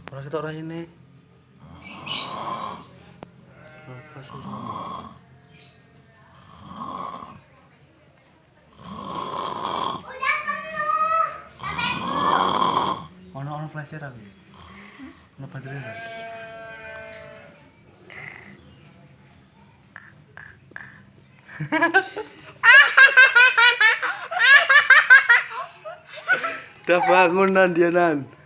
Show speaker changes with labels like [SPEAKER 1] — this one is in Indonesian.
[SPEAKER 1] Ora ketok raine. Apa sih sama? Ono flasher aku. Ono baterai kan. Udah bangun Nan dia Nan.